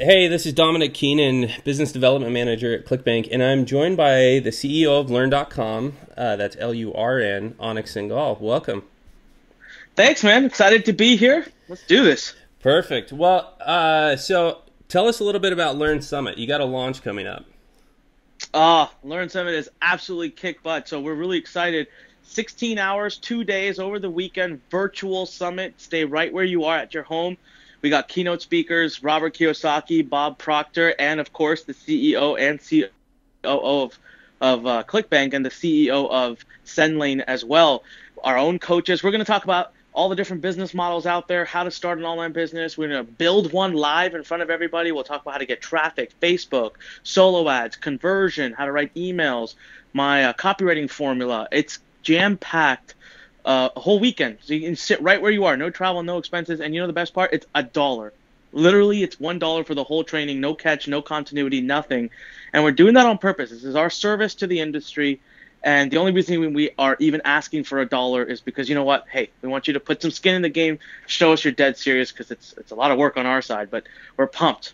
Hey, this is Dominick Keenan, Business Development Manager at ClickBank, and I'm joined by the CEO of Lurn.com, that's Lurn, Anik Singal. Welcome. Thanks, man. Excited to be here. Let's do this. Perfect. Well, so tell us a little bit about Lurn Summit. You got a launch coming up. Learn Summit is absolutely kick butt. So we're really excited. 16 hours, 2 days over the weekend, virtual summit. Stay right where you are at your home. We got keynote speakers, Robert Kiyosaki, Bob Proctor, and of course the CEO and COO of ClickBank and the CEO of SendLane as well. Our own coaches. We're going to talk about all the different business models out there, how to start an online business. We're going to build one live in front of everybody. We'll talk about how to get traffic, Facebook, solo ads, conversion, how to write emails, my copywriting formula. It's jam-packed a whole weekend. So you can sit right where you are. No travel, no expenses. And you know the best part? It's $1. Literally, it's $1 for the whole training. No catch, no continuity, nothing. And we're doing that on purpose. This is our service to the industry. And the only reason we are even asking for $1 is because, you know what? Hey, we want you to put some skin in the game, show us you're dead serious, because it's a lot of work on our side, but we're pumped.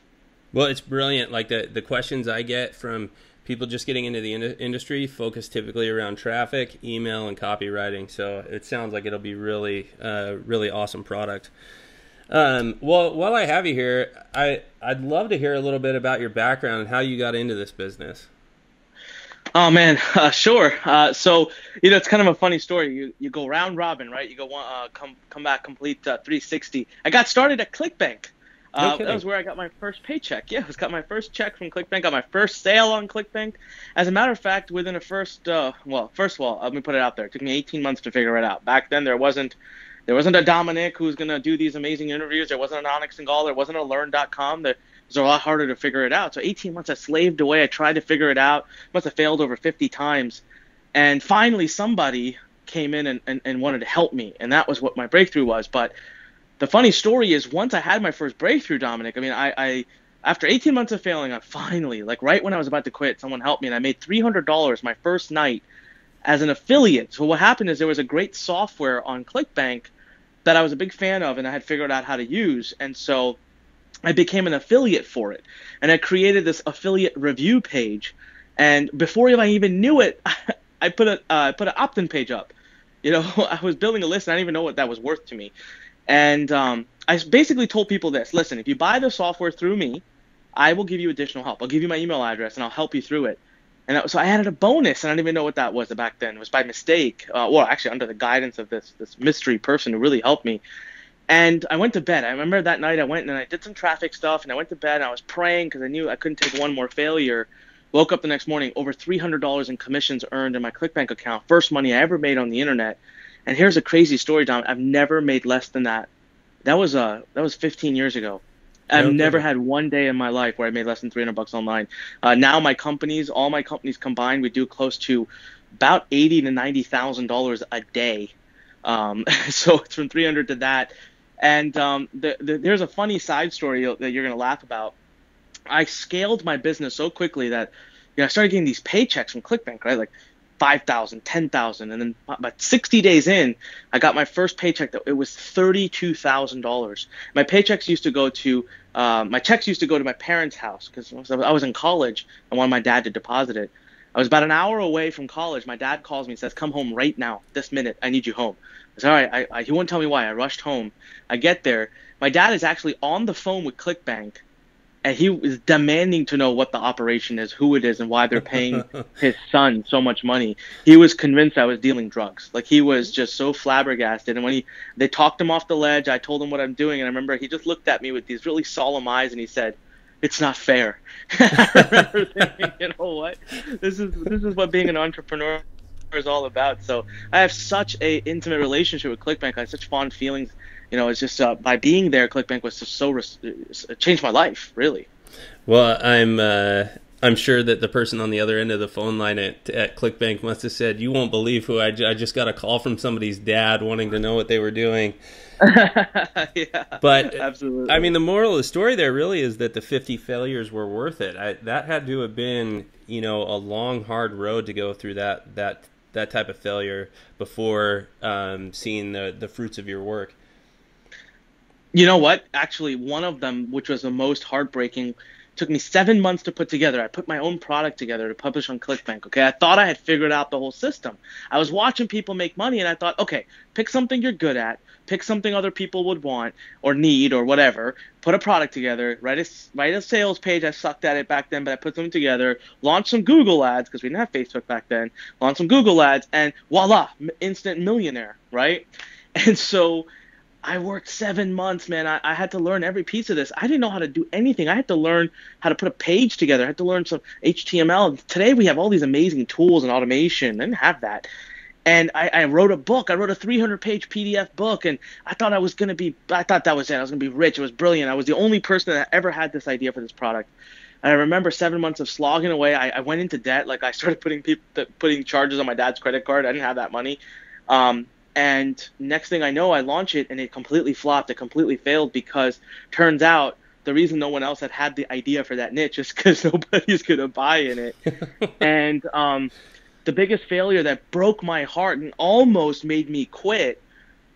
Well, it's brilliant. Like the questions I get from people just getting into the industry focus typically around traffic, email, and copywriting. So it sounds like it'll be really, really awesome product. Well, while I have you here, I'd love to hear a little bit about your background and how you got into this business. Oh man, sure. So it's kind of a funny story. You go round robin, right? You go come back, complete 360. I got started at ClickBank. No That was where I got my first paycheck. Yeah, I got my first check from ClickBank. Got my first sale on ClickBank. As a matter of fact, within the first first of all, let me put it out there. It took me 18 months to figure it out. Back then, there wasn't a Dominick who's gonna do these amazing interviews. There wasn't an Anik Singal. There wasn't a Lurn.com. It was a lot harder to figure it out. So 18 months I slaved away. I tried to figure it out. Must have failed over 50 times. And finally somebody came in and wanted to help me. And that was what my breakthrough was. But the funny story is once I had my first breakthrough, Dominick, I mean, I after 18 months of failing, I finally, like right when I was about to quit, someone helped me. And I made $300 my first night as an affiliate. So what happened is there was a great software on ClickBank that I was a big fan of and I had figured out how to use. And so I became an affiliate for it, and I created this affiliate review page. And before I even knew it, I put an opt-in page up. I was building a list, and I didn't even know what that was worth to me. And I basically told people this: listen, if you buy the software through me, I will give you additional help. I'll give you my email address, and I'll help you through it. And so I added a bonus, and I didn't even know what that was back then. It was by mistake, well, actually under the guidance of this mystery person who really helped me. And I went to bed. I remember that night I went and I did some traffic stuff, and I went to bed and I was praying because I knew I couldn't take one more failure. Woke up the next morning, over $300 in commissions earned in my ClickBank account. First money I ever made on the internet. And here's a crazy story, Dom. I've never made less than that. That was 15 years ago. I've never had one day in my life where I made less than $300 online. Now all my companies combined, we do close to about $80,000 to $90,000 a day. So it's from 300 to that. And there's a funny side story that you're going to laugh about. I scaled my business so quickly that I started getting these paychecks from ClickBank, right? Like 5,000, 10,000, and then about 60 days in, I got my first paycheck. It was $32,000. My checks used to go to my parents' house because I was in college and wanted my dad to deposit it. I was about an hour away from college. My dad calls me and says, "Come home right now, this minute. I need you home." I said, "All right." He won't tell me why. I rushed home. I get there. My dad is actually on the phone with ClickBank, and he was demanding to know what the operation is, who it is, and why they're paying his son so much money. He was convinced I was dealing drugs. Like, he was just so flabbergasted. And when they talked him off the ledge, I told him what I'm doing, and I remember he just looked at me with these really solemn eyes, and he said, "It's not fair." I remember thinking, you know what? This is what being an entrepreneur is all about. So I have such a intimate relationship with ClickBank. I have such fond feelings. It's just by being there, ClickBank was just it changed my life, really. Well, I'm sure that the person on the other end of the phone line at ClickBank must have said, "You won't believe who I just got a call from somebody's dad wanting to know what they were doing." Yeah, but absolutely. I mean, the moral of the story there really is that the 50 failures were worth it. That had to have been, a long, hard road to go through that type of failure before seeing the fruits of your work. You know what? Actually, one of them, which was the most heartbreaking, took me 7 months to put together. I put my own product together to publish on ClickBank. Okay, I thought I had figured out the whole system. I was watching people make money, and I thought, okay, pick something you're good at, pick something other people would want or need or whatever. Put a product together, write a sales page. I sucked at it back then, but I put something together. Launch some Google ads because we didn't have Facebook back then. Launch some Google ads, and voila, instant millionaire, right? And so I worked 7 months, man. I had to learn every piece of this. I didn't know how to do anything. I had to learn how to put a page together. I had to learn some HTML. Today we have all these amazing tools and automation. I didn't have that. And I wrote a book. I wrote a 300-page PDF book, and I thought I thought that was it. I was going to be rich. It was brilliant. I was the only person that ever had this idea for this product. And I remember 7 months of slogging away. I went into debt. Like, I started putting charges on my dad's credit card. I didn't have that money. And next thing I know, I launch it, and it completely flopped. It completely failed because turns out the reason no one else had the idea for that niche is because nobody's going to buy in it. And the biggest failure that broke my heart and almost made me quit,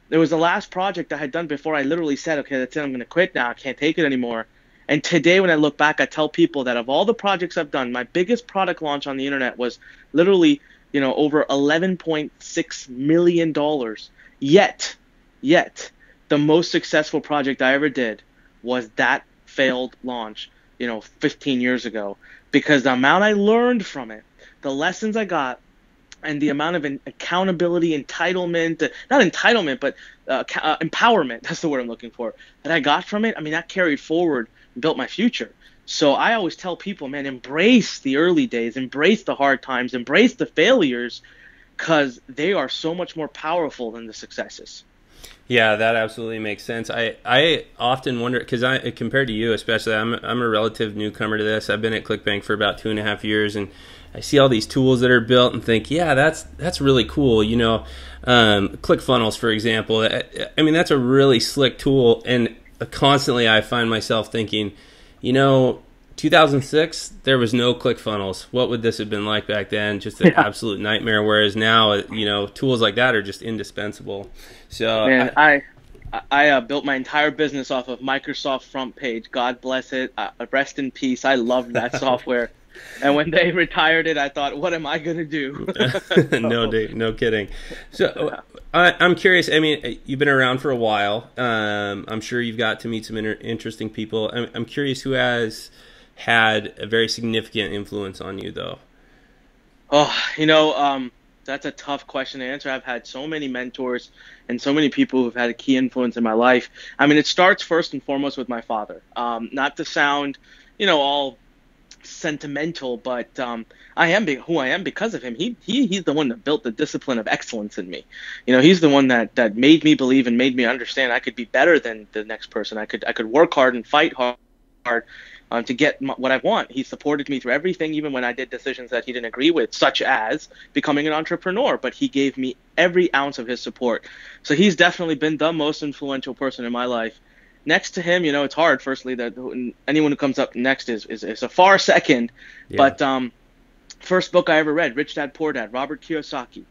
there was the last project I had done before I literally said, okay, that's it, I'm going to quit now. I can't take it anymore. And today when I look back, I tell people that of all the projects I've done, my biggest product launch on the internet was literally over $11.6 million. Yet, the most successful project I ever did was that failed launch, 15 years ago. Because the amount I learned from it, the lessons I got, and the amount of accountability, entitlement, not entitlement, but empowerment, that's the word I'm looking for, that I got from it, I mean, that carried forward and built my future. So I always tell people, man, embrace the early days, embrace the hard times, embrace the failures, because they are so much more powerful than the successes. Yeah, that absolutely makes sense. I often wonder, because compared to you especially, I'm a relative newcomer to this. I've been at ClickBank for about 2.5 years, and I see all these tools that are built and think, yeah, that's really cool. ClickFunnels, for example. I mean, that's a really slick tool, and constantly I find myself thinking, 2006, there was no ClickFunnels. What would this have been like back then? Just an absolute nightmare. Whereas now, tools like that are just indispensable. So, man, I built my entire business off of Microsoft Front Page. God bless it. Rest in peace. I loved that software. And when they retired it, I thought, what am I going to do? No kidding. So I'm curious. I mean, you've been around for a while. I'm sure you've got to meet some interesting people. I'm curious who has had a very significant influence on you, though. Oh, that's a tough question to answer. I've had so many mentors and so many people who've had a key influence in my life. I mean, it starts first and foremost with my father. Not to sound, all sentimental, but I am who I am because of him. He's the one that built the discipline of excellence in me. He's the one that made me believe and made me understand I could be better than the next person. I could work hard and fight hard to get what I want. He supported me through everything, even when I did decisions that he didn't agree with, such as becoming an entrepreneur. But he gave me every ounce of his support. So he's definitely been the most influential person in my life. Next to him, it's hard. Firstly, that anyone who comes up next is a far second. Yeah. But first book I ever read, Rich Dad Poor Dad, Robert Kiyosaki,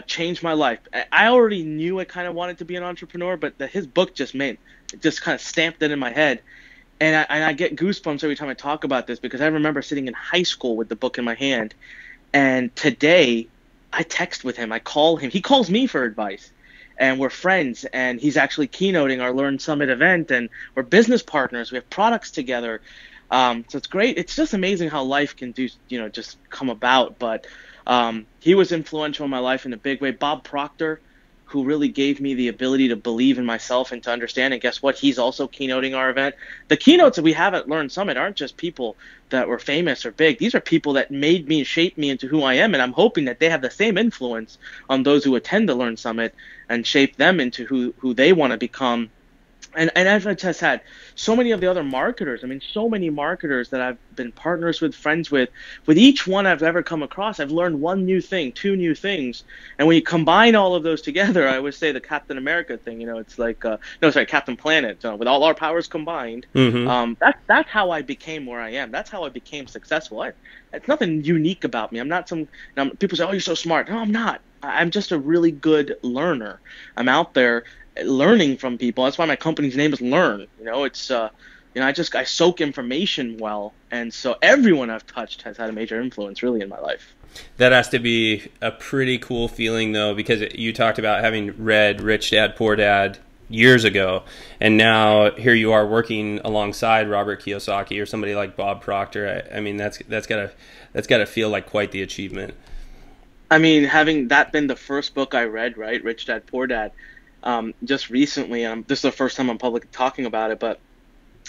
changed my life. I already knew I kind of wanted to be an entrepreneur, but his book just kind of stamped it in my head. And I get goosebumps every time I talk about this because I remember sitting in high school with the book in my hand. And today, I text with him. I call him. He calls me for advice. And we're friends. And he's actually keynoting our Lurn Summit event. And we're business partners. We have products together. So it's great. It's just amazing how life can just come about. But he was influential in my life in a big way. Bob Proctor, who really gave me the ability to believe in myself and to understand. And guess what? He's also keynoting our event. The keynotes that we have at Lurn Summit aren't just people that were famous or big. These are people that made me and shaped me into who I am. And I'm hoping that they have the same influence on those who attend the Lurn Summit and shape them into who they want to become. And I've just had so many of the other marketers. I mean, so many marketers that I've been partners with, friends with. With each one I've ever come across, I've learned one new thing, two new things. And when you combine all of those together, I always say the Captain America thing. It's like Captain Planet. With all our powers combined, that's how I became where I am. That's how I became successful. It's nothing unique about me. I'm not people say, "Oh, you're so smart." No, I'm not. I'm just a really good learner. I'm out there learning from people. That's why my company's name is Lurn. It's I soak information well, and so everyone I've touched has had a major influence really in my life. That has to be a pretty cool feeling, though, because you talked about having read Rich Dad Poor Dad years ago, and now here you are working alongside Robert Kiyosaki or somebody like Bob Proctor. I mean, that's gotta feel like quite the achievement. I mean, having that been the first book I read, right, Rich Dad Poor Dad, just recently, this is the first time I'm publicly talking about it, but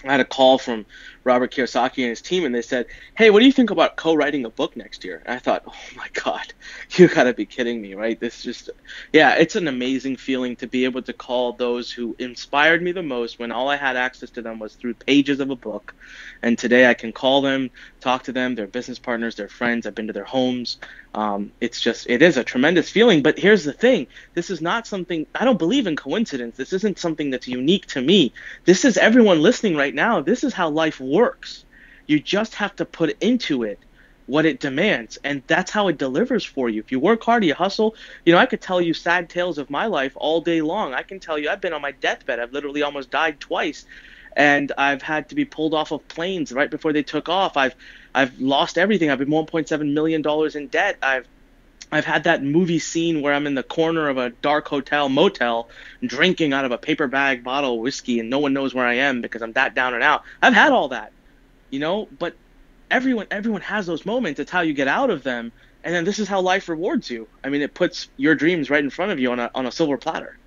I had a call from Robert Kiyosaki and his team, and they said, "Hey, what do you think about co-writing a book next year?" And I thought, "Oh my God, you gotta be kidding me, right?" It's an amazing feeling to be able to call those who inspired me the most when all I had access to them was through pages of a book. And today I can call them, talk to them, their business partners, their friends. I've been to their homes. It is a tremendous feeling. But here's the thing. This is not something, I don't believe in coincidence. This isn't something that's unique to me. This is everyone listening right now. This is how life works. You just have to put into it what it demands, and that's how it delivers for you. If you work hard, you hustle. I could tell you sad tales of my life all day long. I can tell you I've been on my deathbed. I've literally almost died twice, and I've had to be pulled off of planes right before they took off. I've lost everything. I've been $1.7 million in debt. I've had that movie scene where I'm in the corner of a dark hotel motel drinking out of a paper bag bottle of whiskey, and no one knows where I am because I'm that down and out. I've had all that, but everyone has those moments. It's how you get out of them, and then this is how life rewards you. I mean, it puts your dreams right in front of you on a silver platter.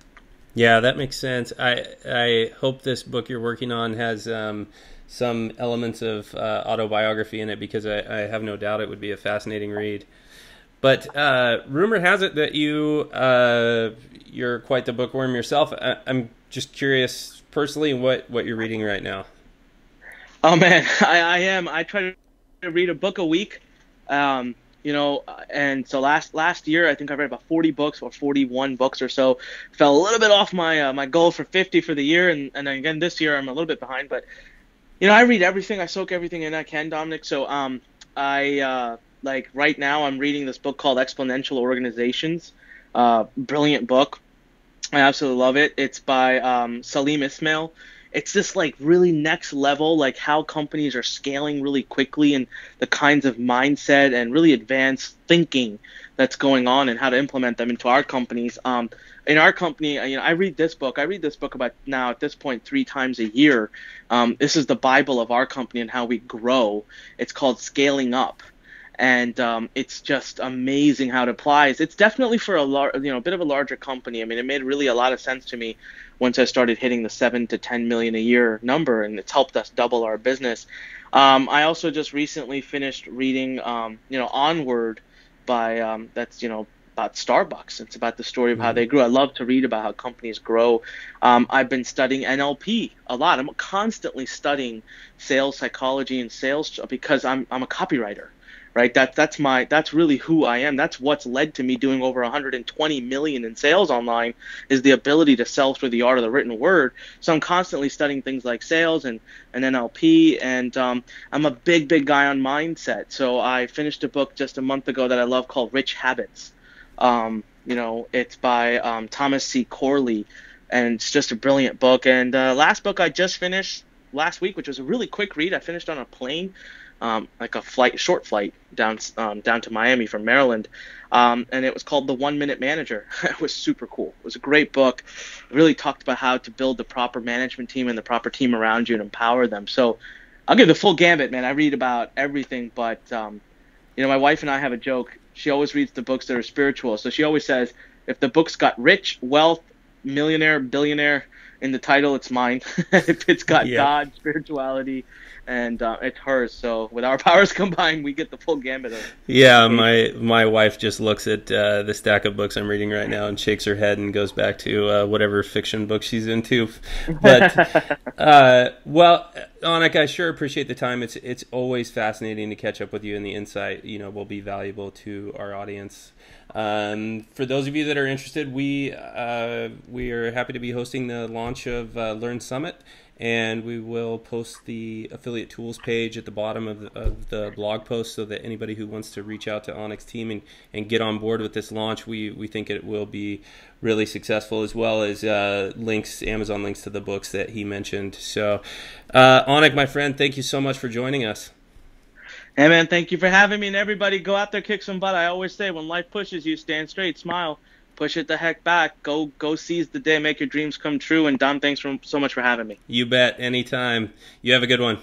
Yeah, that makes sense. I hope this book you're working on has some elements of autobiography in it, because I have no doubt it would be a fascinating read. But rumor has it that you're quite the bookworm yourself. I'm just curious personally what you're reading right now. Oh man, I am. I try to read a book a week. And so last year I think I read about 40 books or 41 books or so. Fell a little bit off my goal for 50 for the year, and again this year I'm a little bit behind. But I read everything. I soak everything in I can, Dominic. So like right now I'm reading this book called Exponential Organizations. Brilliant book. I absolutely love it. It's by Salim Ismail. It's this like really next level, like how companies are scaling really quickly and the kinds of mindset and really advanced thinking that's going on and how to implement them into our companies. In our company, I read this book. I read this book about now at this point 3 times a year. This is the Bible of our company and how we grow. It's called Scaling Up. And it's just amazing how it applies. It's definitely for a bit of a larger company. I mean, it made really a lot of sense to me once I started hitting the 7 to 10 million a year number, and it's helped us double our business. I also just recently finished reading, Onward by that's about Starbucks. It's about the story of how they grew. I love to read about how companies grow. I've been studying NLP a lot. I'm constantly studying sales psychology and sales because I'm a copywriter. Right, that's really who I am. That's what's led to me doing over 120 million in sales online, is the ability to sell through the art of the written word. So I'm constantly studying things like sales and NLP, and I'm a big guy on mindset. So I finished a book just a month ago that I love called Rich Habits. It's by Thomas C. Corley, and it's just a brilliant book. And last book I just finished last week, which was a really quick read. I finished on a plane. Like a short flight down to Miami from Maryland, and it was called The 1 Minute Manager. It was super cool. It was a great book. It really talked about how to build the proper management team and the proper team around you and empower them. So I'll give the full gambit, man. I read about everything, but my wife and I have a joke. She always reads the books that are spiritual. So she always says, if the book's got rich, wealth, millionaire, billionaire in the title, it's mine. If it's got God, spirituality, and it's hers. So with our powers combined, we get the full gambit of it. Yeah, my wife just looks at the stack of books I'm reading right now and shakes her head and goes back to whatever fiction book she's into. But well, Anik, I sure appreciate the time. It's always fascinating to catch up with you, and the insight will be valuable to our audience. For those of you that are interested, we are happy to be hosting the launch of Lurn Summit and we will post the affiliate tools page at the bottom of the blog post so that anybody who wants to reach out to Anik's team and get on board with this launch, we think it will be really successful, as well as Amazon links to the books that he mentioned. So Anik, my friend, thank you so much for joining us. Hey man, thank you for having me, and everybody go out there, kick some butt. I always say, when life pushes you, stand straight, smile, push it the heck back, go seize the day, make your dreams come true. And Dom, thanks so much for having me. You bet, anytime. You have a good one.